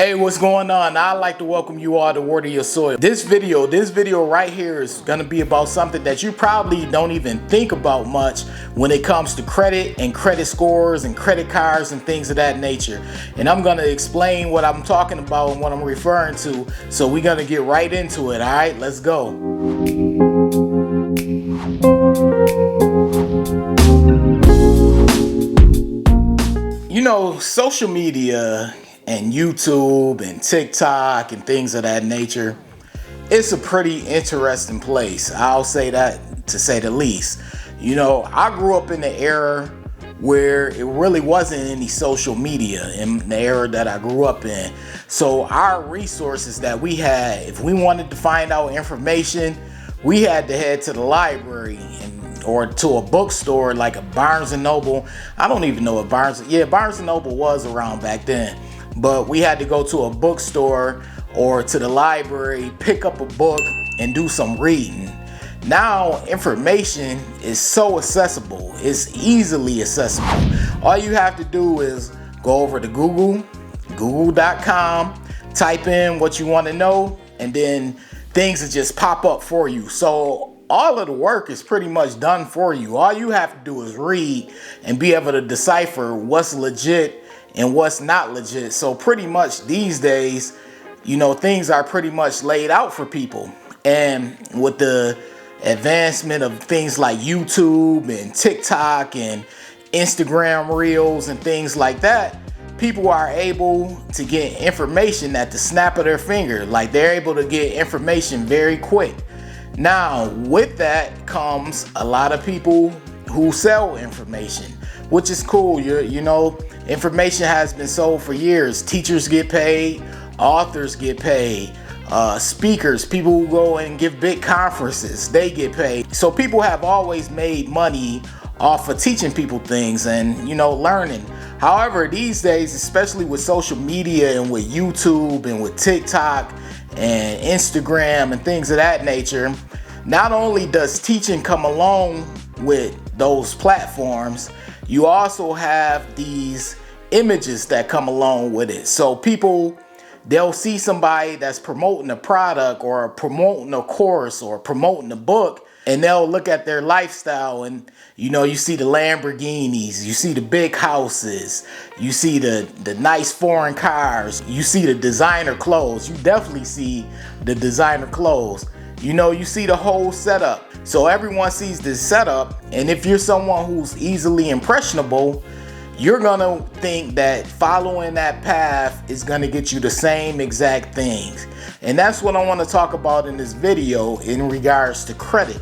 Hey, what's going on? I'd like to welcome you all to Water Your Soil. This video right here is gonna be about something that you probably don't even think about much when it comes to credit and credit scores and credit cards and things of that nature. And I'm gonna explain what I'm talking about and what I'm referring to. So we're gonna get right into it, all right? Let's go. You know, social media and YouTube and TikTok and things of that nature, it's a pretty interesting place. I'll say that to say the least. You know, I grew up in the era where it really wasn't any social media in the era that I grew up in. So our resources that we had, if we wanted to find out information, we had to head to the library or to a bookstore like a Barnes & Noble. I don't even know what Barnes & Noble was around back then. But we had to go to a bookstore or to the library, pick up a book and do some reading. Now information is so accessible. It's easily accessible. All you have to do is go over to google.com, type in what you want to know, and then things will just pop up for you. So all of the work is pretty much done for you. All you have to do is read and be able to decipher what's legit and what's not legit. So pretty much these days, you know, things are pretty much laid out for people. And with the advancement of things like YouTube and TikTok and Instagram Reels and things like that, people are able to get information at the snap of their finger. Like, they're able to get information very quick. Now, with that comes a lot of people who sell information, which is cool. You know, information has been sold for years. Teachers get paid, authors get paid, speakers, people who go and give big conferences, they get paid. So people have always made money off of teaching people things and, you know, learning. However, these days, especially with social media and with YouTube and with TikTok and Instagram and things of that nature, not only does teaching come along with those platforms, you also have these images that come along with it. So people, they'll see somebody that's promoting a product or promoting a course or promoting a book, and they'll look at their lifestyle and, you know, you see the Lamborghinis, you see the big houses, you see the nice foreign cars, you see the designer clothes. You definitely see the designer clothes. You know, you see the whole setup. So everyone sees this setup, and if you're someone who's easily impressionable, you're gonna think that following that path is gonna get you the same exact things. And that's what I want to talk about in this video in regards to credit.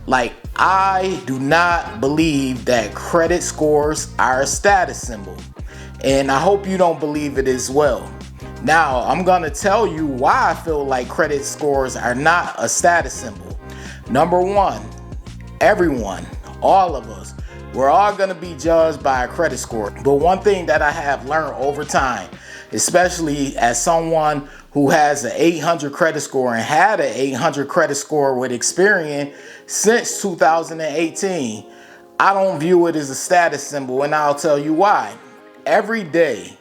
Like, I do not believe that credit scores are a status symbol, and I hope you don't believe it as well. Now, I'm gonna tell you why I feel like credit scores are not a status symbol. Number one, everyone, all of us, we're all gonna be judged by a credit score. But one thing that I have learned over time, especially as someone who has an 800 credit score and had an 800 credit score with Experian since 2018, I don't view it as a status symbol, and I'll tell you why. Every day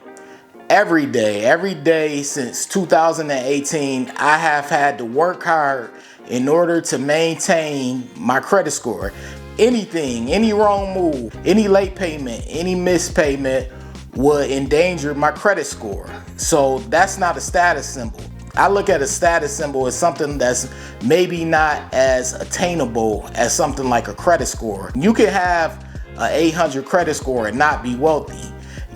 since 2018, I have had to work hard in order to maintain my credit score. Anything, any wrong move, any late payment, any missed payment would endanger my credit score. So that's not a status symbol. I look at a status symbol as something that's maybe not as attainable as something like a credit score. You can have an 800 credit score and not be wealthy.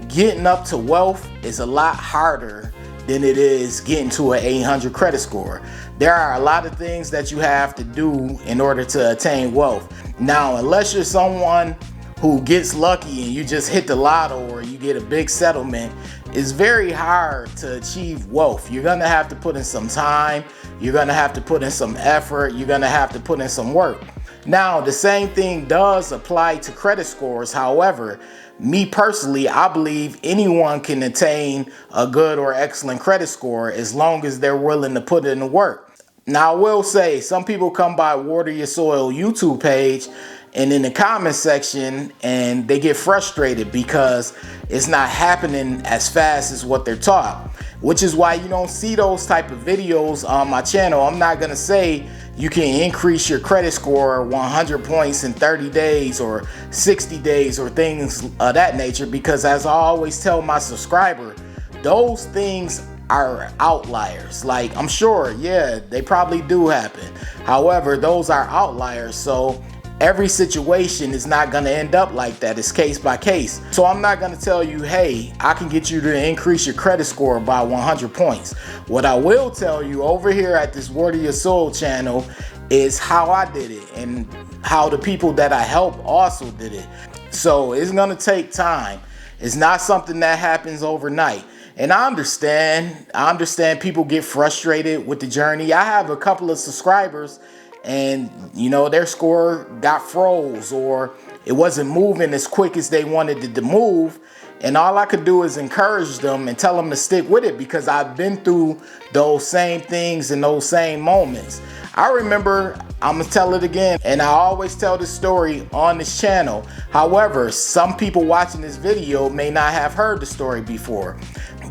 Getting up to wealth is a lot harder than it is getting to an 800 credit score. There are a lot of things that you have to do in order to attain wealth. Now, unless you're someone who gets lucky and you just hit the lotto or you get a big settlement, it's very hard to achieve wealth. You're gonna have to put in some time, you're gonna have to put in some effort, you're gonna have to put in some work. Now, the same thing does apply to credit scores. However, me personally, I believe anyone can attain a good or excellent credit score as long as they're willing to put in the work. Now, I will say, some people come by Water Your Soil YouTube page and in the comment section and they get frustrated because it's not happening as fast as what they're taught. which is why you don't see those type of videos on my channel. I'm not gonna say you can increase your credit score 100 points in 30 days or 60 days or things of that nature, because as I always tell my subscriber, those things are outliers. Like, I'm sure, yeah, they probably do happen. However, those are outliers. So every situation is not going to end up like that. It's case by case. So I'm not going to tell you, hey, I can get you to increase your credit score by 100 points. What I will tell you over here at this Word of Your Soul channel is how I did it and how the people that I help also did it. So it's going to take time. It's not something that happens overnight. And I understand people get frustrated with the journey. I have a couple of subscribers and, you know, their score got froze or it wasn't moving as quick as they wanted it to move. And all I could do is encourage them and tell them to stick with it, because I've been through those same things in those same moments. I remember, I'm gonna tell it again, and I always tell this story on this channel. However, some people watching this video may not have heard the story before.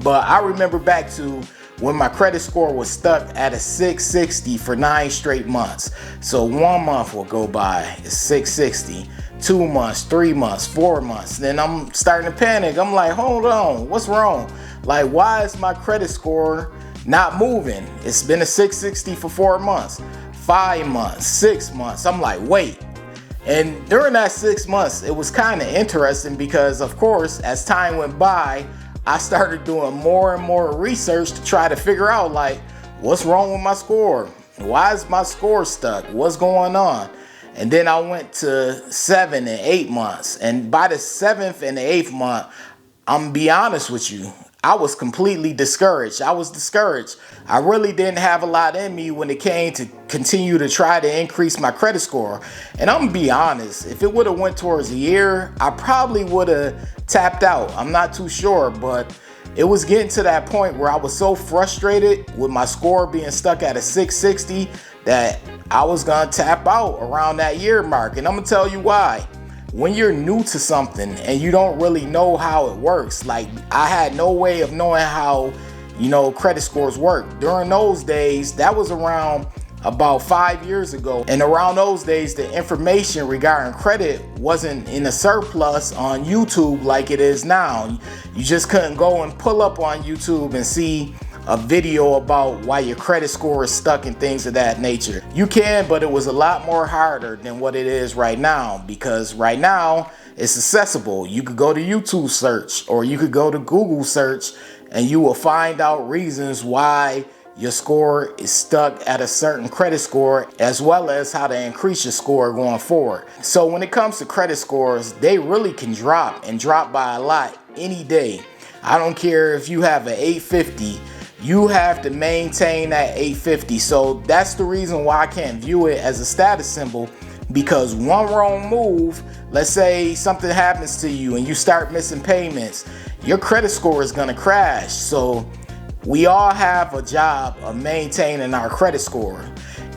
But I remember back to when my credit score was stuck at a 660 for 9 straight months. So 1 month will go by, it's 660. 2 months, 3 months, 4 months. Then I'm starting to panic. I'm like, hold on, what's wrong? Like, why is my credit score not moving? It's been a 660 for 4 months, 5 months, 6 months. I'm like, wait. And during that 6 months, it was kind of interesting because, of course, as time went by, I started doing more and more research to try to figure out, like, what's wrong with my score? Why is my score stuck? What's going on? And then I went to 7 and 8 months. And by the 7th and the 8th month, I'm gonna be honest with you, I was completely discouraged. I was discouraged. I really didn't have a lot in me when it came to continue to try to increase my credit score. And I'm gonna be honest, if it would have went towards a year, I probably would have tapped out. I'm not too sure, but it was getting to that point where I was so frustrated with my score being stuck at a 660 that I was gonna tap out around that year mark. And I'm gonna tell you why. When you're new to something and you don't really know how it works, like I had no way of knowing how, you know, credit scores work. During those days, that was around about 5 years ago. And around those days, the information regarding credit wasn't in a surplus on YouTube like it is now. You just couldn't go and pull up on YouTube and see a video about why your credit score is stuck and things of that nature. You can, but it was a lot more harder than what it is right now, because right now it's accessible. You could go to YouTube search or you could go to Google search and you will find out reasons why your score is stuck at a certain credit score, as well as how to increase your score going forward. So when it comes to credit scores, they really can drop and drop by a lot any day. I don't care if you have an 850, you have to maintain that 850. So that's the reason why I can't view it as a status symbol, because one wrong move, let's say something happens to you and you start missing payments, your credit score is gonna crash. So we all have a job of maintaining our credit score,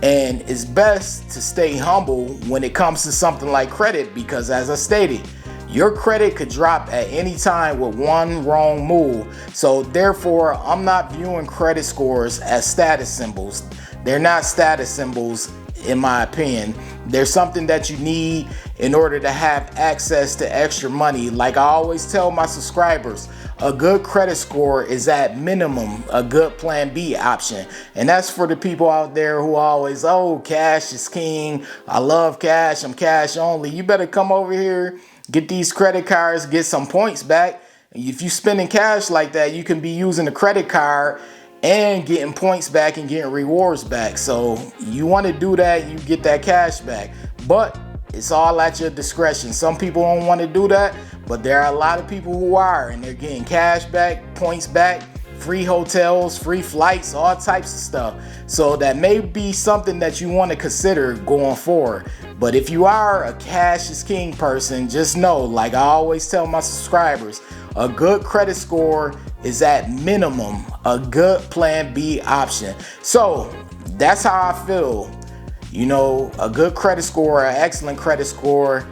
and it's best to stay humble when it comes to something like credit, because as I stated, your credit could drop at any time with one wrong move. So therefore, I'm not viewing credit scores as status symbols. They're not status symbols in my opinion. They're something that you need in order to have access to extra money. Like I always tell my subscribers, a good credit score is at minimum a good plan B option. And that's for the people out there who always, oh, cash is king. I love cash. I'm cash only. You better come over here, get these credit cards, get some points back. If you spending cash like that, you can be using a credit card and getting points back and getting rewards back. So you want to do that, you get that cash back. But it's all at your discretion. Some people don't want to do that, but there are a lot of people who are, and they're getting cash back, points back, free hotels, free flights, all types of stuff. So that may be something that you want to consider going forward. But if you are a cash is king person, just know, like I always tell my subscribers, a good credit score is at minimum a good plan B option. So that's how I feel. You know, a good credit score, an excellent credit score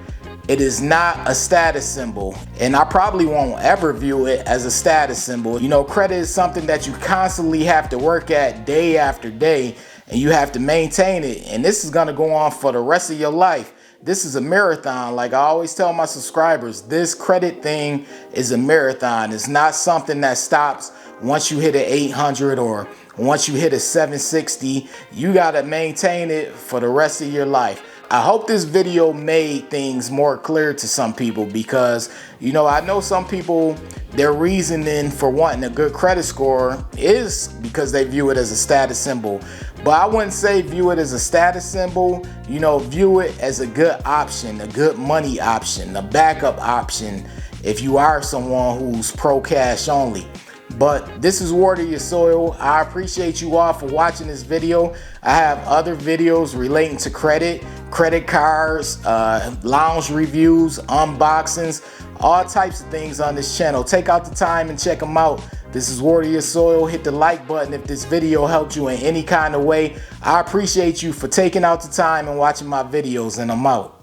It is not a status symbol, and I probably won't ever view it as a status symbol. You know, credit is something that you constantly have to work at day after day, and you have to maintain it. And this is gonna go on for the rest of your life. This is a marathon. Like I always tell my subscribers, this credit thing is a marathon. It's not something that stops once you hit an 800 or once you hit a 760. You gotta maintain it for the rest of your life. I hope this video made things more clear to some people, because, you know, I know some people, their reasoning for wanting a good credit score is because they view it as a status symbol. But I wouldn't say view it as a status symbol. You know, view it as a good option, a good money option, a backup option if you are someone who's pro cash only. But this is Water Your Soil. I appreciate you all for watching this video. I have other videos relating to credit cards, lounge reviews, unboxings, all types of things on this channel. Take out the time and check them out. This is Water Your Soil. Hit the like button if this video helped you in any kind of way. I appreciate you for taking out the time and watching my videos, and I'm out.